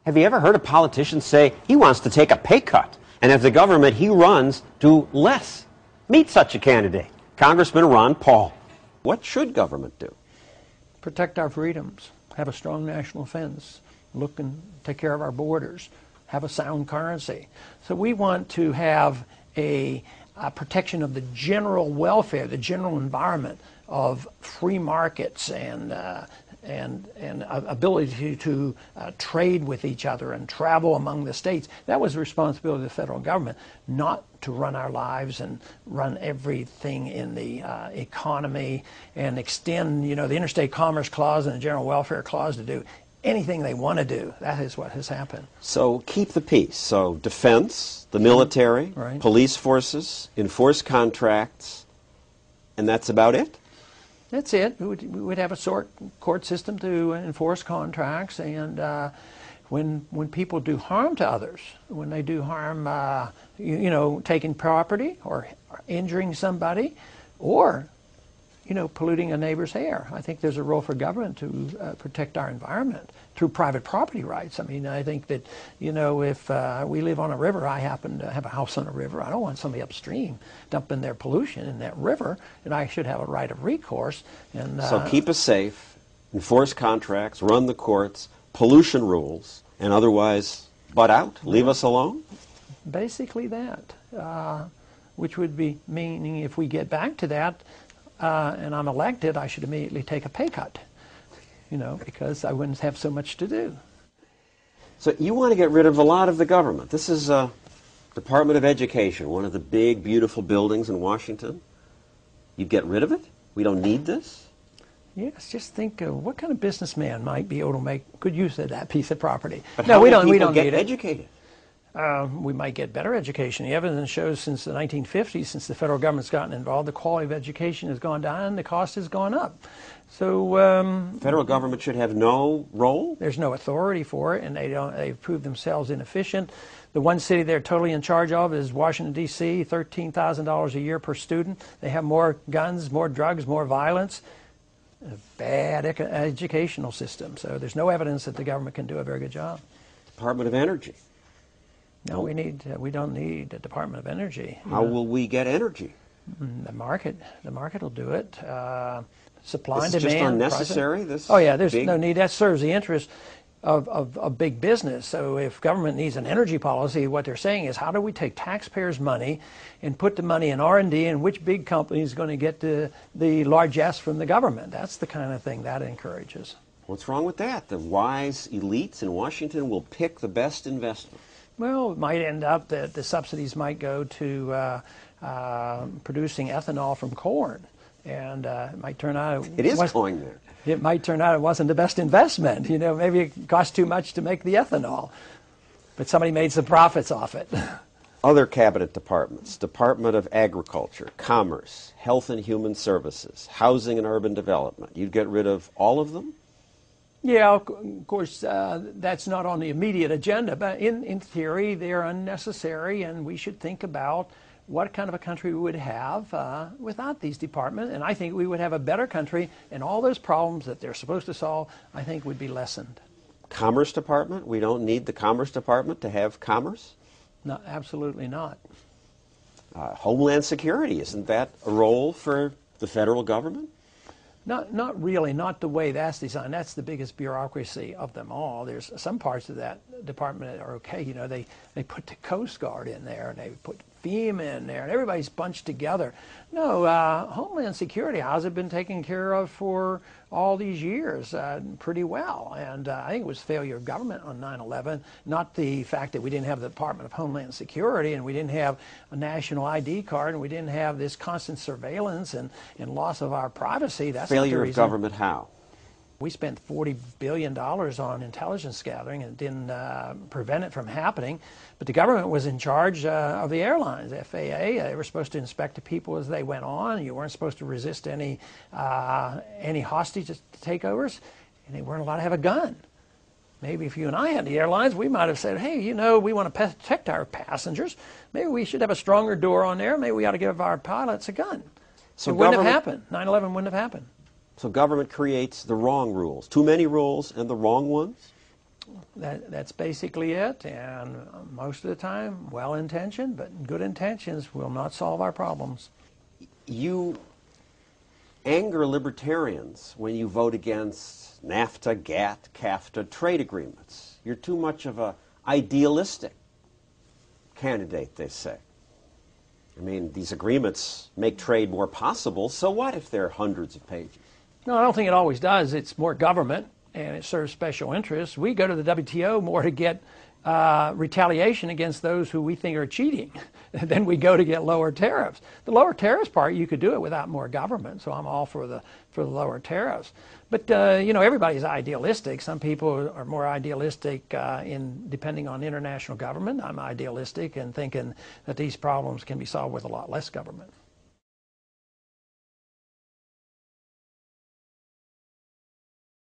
Have you ever heard a politician say he wants to take a pay cut and have the government he runs do less? Meet such a candidate, Congressman Ron Paul. What should government do? Protect our freedoms, have a strong national defense, look and take care of our borders, have a sound currency. So we want to have a protection of the general welfare, the general environment of free markets and ability to trade with each other and travel among the states. That was the responsibility of the federal government, not to run our lives and run everything in the economy and extend, the Interstate Commerce Clause and the General Welfare Clause to do anything they want to do. That is what has happened. So keep the peace. So defense, the military, right, police forces, enforce contracts, and that's about it? That's it. We would have a court system to enforce contracts, and when people do harm to others, when they do harm, taking property or injuring somebody, or polluting a neighbor's air. I think there's a role for government to protect our environment through private property rights. I mean, I think that, if we live on a river, I happen to have a house on a river, I don't want somebody upstream dumping their pollution in that river, and I should have a right of recourse. And so keep us safe, enforce contracts, run the courts, pollution rules, and otherwise butt out, leave us alone? Basically that, which would be meaning if we get back to that, and I'm elected, I should immediately take a pay cut, because I wouldn't have so much to do. So you want to get rid of a lot of the government. This is Department of Education, one of the big, beautiful buildings in Washington. You'd get rid of it? We don't need this? Yes, just think what kind of businessman might be able to make good use of that piece of property. But no, how we many don't people need get it. educated? We might get better education. The evidence shows since the 1950s, since the federal government's gotten involved, the quality of education has gone down and the cost has gone up. So federal government should have no role? There's no authority for it, and they've proved themselves inefficient. The one city they're totally in charge of is Washington, D.C., $13,000 a year per student. They have more guns, more drugs, more violence. A bad educational system. So there's no evidence that the government can do a very good job. Department of Energy. No, we don't need a Department of Energy. How will we get energy? The market will do it. Supply and This is demand. just unnecessary? Oh yeah, there's no need. That serves the interest of big business. So if government needs an energy policy, what they're saying is, how do we take taxpayers' money and put the money in R&D, and which big company is going to get the largesse from the government? That's the kind of thing that encourages. What's wrong with that? The wise elites in Washington will pick the best investment. Well, it might end up that the subsidies might go to producing ethanol from corn, and it might turn out it is going there. It might turn out it wasn't the best investment. Maybe it cost too much to make the ethanol, but somebody made some profits off it. Other cabinet departments: Department of Agriculture, Commerce, Health and Human Services, Housing and Urban Development. You'd get rid of all of them? Yeah, of course, that's not on the immediate agenda, but in theory, they're unnecessary, and we should think about what kind of a country we would have without these departments. And I think we would have a better country, and all those problems that they're supposed to solve, I think, would be lessened. Commerce Department? We don't need the Commerce Department to have commerce? No, absolutely not. Homeland Security, isn't that a role for the federal government? Not really, not the way that's designed. That's the biggest bureaucracy of them all. There's some parts of that department that are okay. They put the Coast Guard in there, and they put FEMA in there, and everybody's bunched together. No, Homeland Security, how's it been taken care of for all these years? Pretty well. And I think it was failure of government on 9/11, not the fact that we didn't have the Department of Homeland Security, and we didn't have a national ID card, and we didn't have this constant surveillance and loss of our privacy. That's failure of government how? We spent $40 billion on intelligence gathering and didn't prevent it from happening. But the government was in charge of the airlines, FAA. They were supposed to inspect the people as they went on. You weren't supposed to resist any hostage takeovers, and they weren't allowed to have a gun. Maybe if you and I had the airlines, we might have said, hey, we want to protect our passengers. Maybe we should have a stronger door on there. Maybe we ought to give our pilots a gun. So it wouldn't have happened. 9/11 wouldn't have happened. So government creates the wrong rules, too many rules and the wrong ones? That's basically it, and most of the time, well-intentioned, but good intentions will not solve our problems. You anger libertarians when you vote against NAFTA, GATT, CAFTA trade agreements. You're too much of an idealistic candidate, they say. I mean, these agreements make trade more possible, so what if they're hundreds of pages? No, I don't think it always does. It's more government, and it serves special interests. We go to the WTO more to get retaliation against those who we think are cheating than we go to get lower tariffs. The lower tariffs part, you could do it without more government, so I'm all for the lower tariffs. But you know, everybody's idealistic. Some people are more idealistic in depending on international government. I'm idealistic in thinking that these problems can be solved with a lot less government.